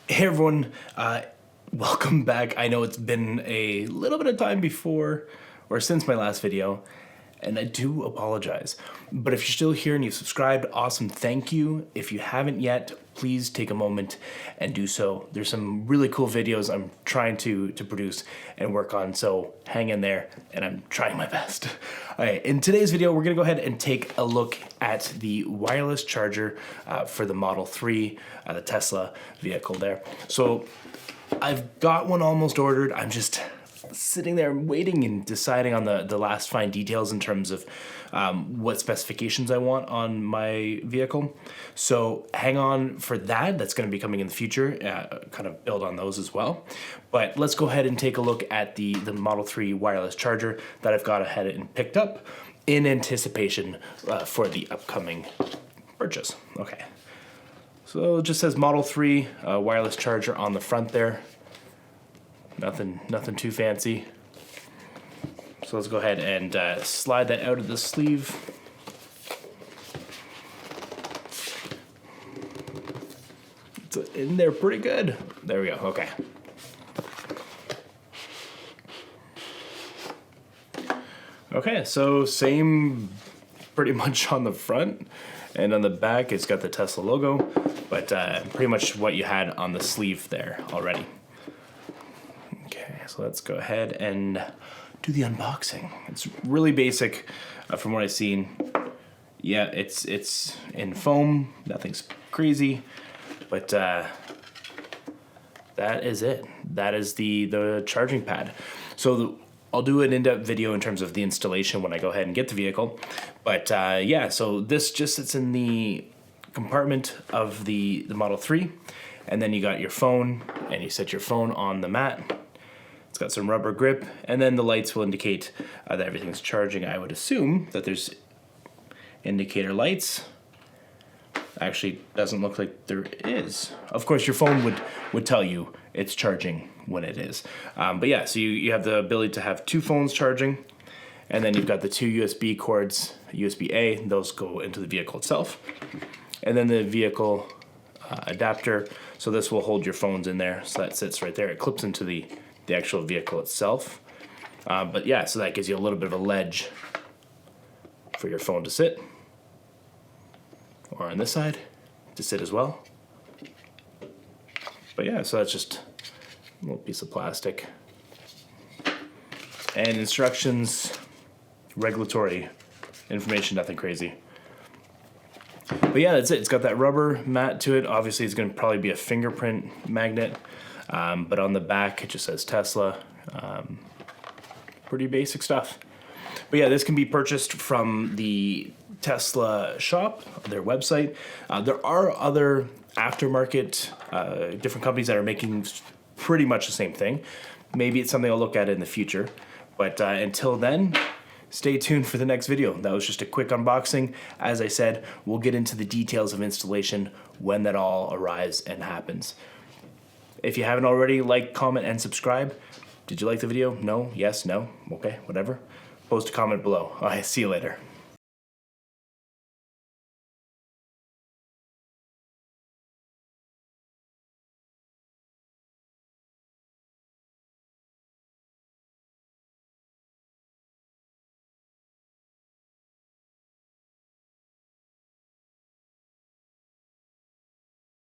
Hey everyone, welcome back. I know it's been a little bit of time before or since my last video, and I do apologize. But if you're still here and you've subscribed, awesome, thank you. If you haven't yet, please take a moment and do so. There's some really cool videos I'm trying to produce and work on, so hang in there, and I'm trying my best. All right, in today's video, we're gonna go ahead and take a look at the wireless charger for the Model 3, the Tesla vehicle there. So I've got one almost ordered. I'm just sitting there waiting and deciding on the last fine details in terms of what specifications I want on my vehicle. So hang on for that. That's going to be coming in the future, kind of build on those as well. But let's go ahead and take a look at the Model 3 wireless charger that I've got ahead and picked up in anticipation for the upcoming purchase. Okay. So it just says Model 3 wireless charger on the front there. Nothing too fancy. So let's go ahead and slide that out of the sleeve. It's in there pretty good. There we go, okay. Okay, so same pretty much on the front, and on the back it's got the Tesla logo, but pretty much what you had on the sleeve there already. So let's go ahead and do the unboxing. It's really basic from what I've seen. Yeah, it's in foam, nothing's crazy, but that is it. That is the charging pad. So I'll do an in-depth video in terms of the installation when I go ahead and get the vehicle. But yeah, so this just sits in the compartment of the Model 3, and then you got your phone, and you set your phone on the mat. It's got some rubber grip, and then the lights will indicate that everything's charging. I would assume that there's indicator lights. Actually, doesn't look like there is. Of course, your phone would tell you it's charging when it is. But yeah, so you have the ability to have two phones charging, and then you've got the two USB cords, USB-A, those go into the vehicle itself. And then the vehicle adapter, so this will hold your phones in there, so that sits right there. It clips into the actual vehicle itself. But yeah, so that gives you a little bit of a ledge for your phone to sit. Or on this side, to sit as well. But yeah, so that's just a little piece of plastic. And instructions, regulatory information, nothing crazy. But yeah, that's it. It's got that rubber mat to it. Obviously, it's going to probably be a fingerprint magnet. But on the back, it just says Tesla. Pretty basic stuff. But yeah, this can be purchased from the Tesla shop, their website. There are other aftermarket, different companies that are making pretty much the same thing. Maybe it's something I'll look at in the future. But until then, stay tuned for the next video. That was just a quick unboxing. As I said, we'll get into the details of installation when that all arrives and happens. If you haven't already, like, comment, and subscribe. Did you like the video? No? Yes? No? Okay, whatever. Post a comment below. All right, see you later.